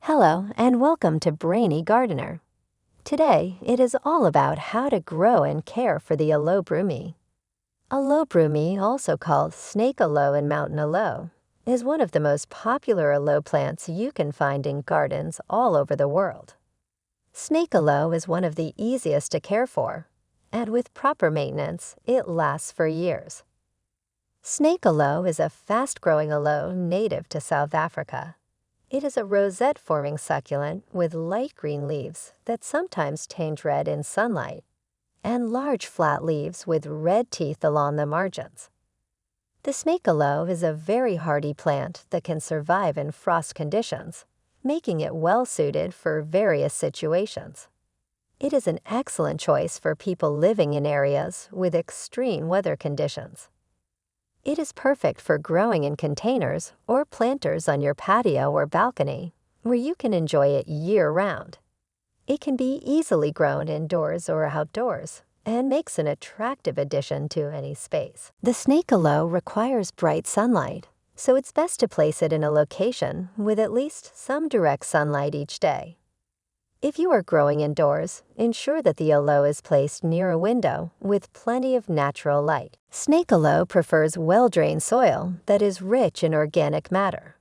Hello and welcome to Brainy Gardener. Today, it is all about how to grow and care for the Aloe broomii. Aloe broomii, also called snake aloe and mountain aloe, is one of the most popular aloe plants you can find in gardens all over the world. Snake aloe is one of the easiest to care for, and with proper maintenance, it lasts for years. Snake aloe is a fast-growing aloe native to South Africa. It is a rosette-forming succulent with light green leaves that sometimes tinge red in sunlight, and large flat leaves with red teeth along the margins. The snake aloe is a very hardy plant that can survive in frost conditions, making it well-suited for various situations. It is an excellent choice for people living in areas with extreme weather conditions. It is perfect for growing in containers or planters on your patio or balcony, where you can enjoy it year-round. It can be easily grown indoors or outdoors and makes an attractive addition to any space. The snake aloe requires bright sunlight, so it's best to place it in a location with at least some direct sunlight each day. If you are growing indoors, ensure that the aloe is placed near a window with plenty of natural light. Snake aloe prefers well-drained soil that is rich in organic matter.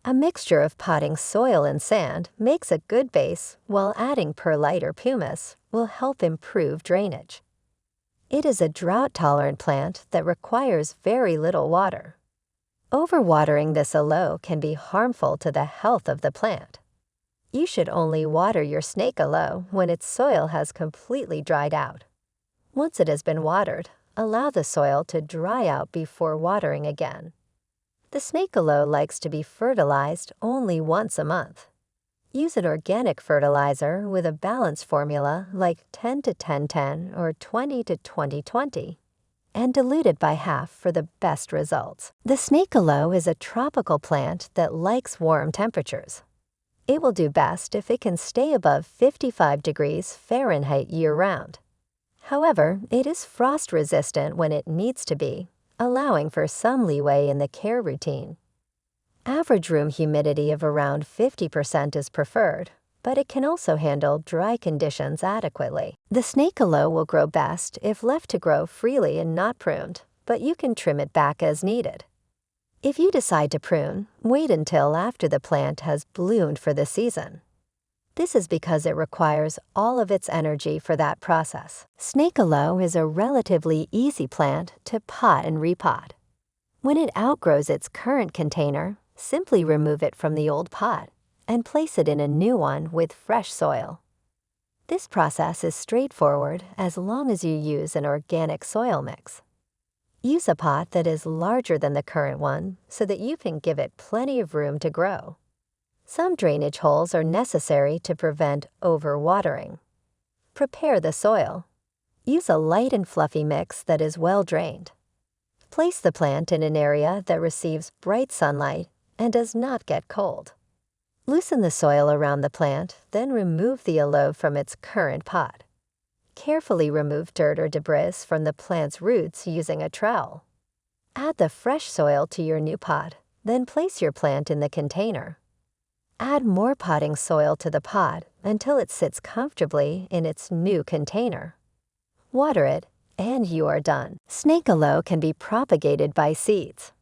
A mixture of potting soil and sand makes a good base, while adding perlite or pumice will help improve drainage. It is a drought-tolerant plant that requires very little water. Overwatering this aloe can be harmful to the health of the plant. You should only water your snake aloe when its soil has completely dried out. Once it has been watered, allow the soil to dry out before watering again. The snake aloe likes to be fertilized only once a month. Use an organic fertilizer with a balanced formula like 10-10-10 or 20-20-20, and dilute it by half for the best results. The snake aloe is a tropical plant that likes warm temperatures. It will do best if it can stay above 55 degrees Fahrenheit year-round. However, it is frost-resistant when it needs to be, allowing for some leeway in the care routine. Average room humidity of around 50% is preferred, but it can also handle dry conditions adequately. The snake aloe will grow best if left to grow freely and not pruned, but you can trim it back as needed. If you decide to prune, wait until after the plant has bloomed for the season. This is because it requires all of its energy for that process. Snake aloe is a relatively easy plant to pot and repot. When it outgrows its current container, simply remove it from the old pot and place it in a new one with fresh soil. This process is straightforward as long as you use an organic soil mix. Use a pot that is larger than the current one so that you can give it plenty of room to grow. Some drainage holes are necessary to prevent overwatering. Prepare the soil. Use a light and fluffy mix that is well drained. Place the plant in an area that receives bright sunlight and does not get cold. Loosen the soil around the plant, then remove the aloe from its current pot. Carefully remove dirt or debris from the plant's roots using a trowel. Add the fresh soil to your new pot, then place your plant in the container. Add more potting soil to the pot until it sits comfortably in its new container. Water it, and you are done. Snake aloe can be propagated by seeds.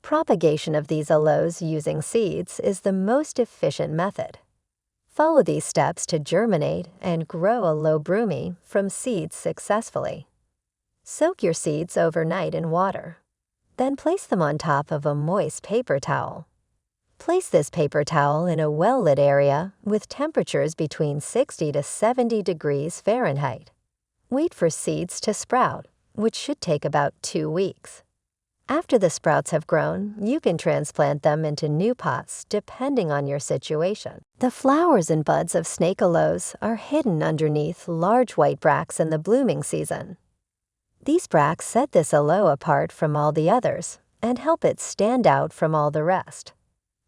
Propagation of these aloes using seeds is the most efficient method. Follow these steps to germinate and grow Aloe broomii from seeds successfully. Soak your seeds overnight in water. Then place them on top of a moist paper towel. Place this paper towel in a well-lit area with temperatures between 60 to 70 degrees Fahrenheit. Wait for seeds to sprout, which should take about 2 weeks. After the sprouts have grown, you can transplant them into new pots depending on your situation. The flowers and buds of snake aloes are hidden underneath large white bracts in the blooming season. These bracts set this aloe apart from all the others and help it stand out from all the rest.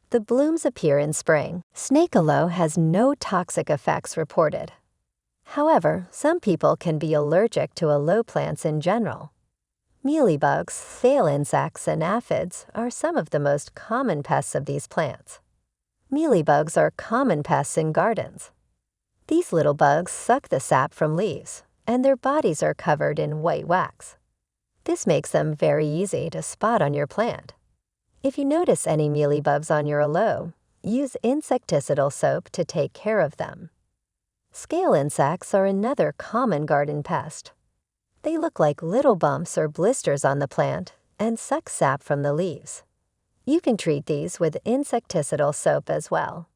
The blooms appear in spring. Snake aloe has no toxic effects reported. However, some people can be allergic to aloe plants in general. Mealybugs, fail insects, and aphids are some of the most common pests of these plants. Mealybugs are common pests in gardens. These little bugs suck the sap from leaves, and their bodies are covered in white wax. This makes them very easy to spot on your plant. If you notice any mealybugs on your aloe, use insecticidal soap to take care of them. Scale insects are another common garden pest. They look like little bumps or blisters on the plant and suck sap from the leaves. You can treat these with insecticidal soap as well.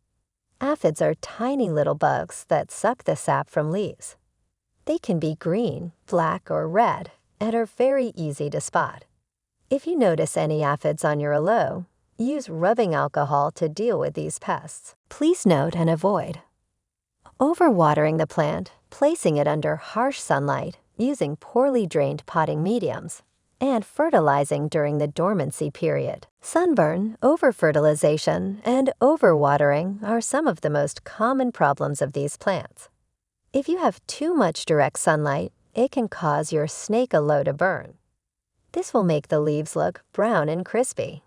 Aphids are tiny little bugs that suck the sap from leaves. They can be green, black, or red and are very easy to spot. If you notice any aphids on your aloe, use rubbing alcohol to deal with these pests. Please note and avoid overwatering the plant, placing it under harsh sunlight, using poorly drained potting mediums, and fertilizing during the dormancy period. Sunburn, overfertilization, and overwatering are some of the most common problems of these plants. If you have too much direct sunlight, it can cause your snake aloe to burn. This will make the leaves look brown and crispy.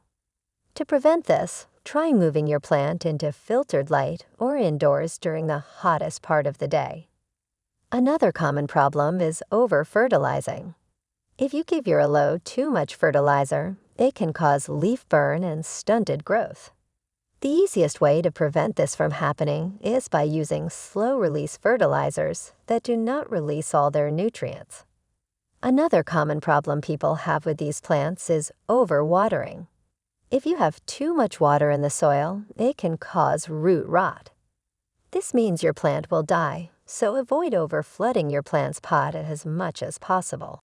To prevent this, try moving your plant into filtered light or indoors during the hottest part of the day. Another common problem is over-fertilizing. If you give your aloe too much fertilizer, it can cause leaf burn and stunted growth. The easiest way to prevent this from happening is by using slow-release fertilizers that do not release all their nutrients. Another common problem people have with these plants is overwatering. If you have too much water in the soil, it can cause root rot. This means your plant will die, so avoid over-flooding your plant's pot as much as possible.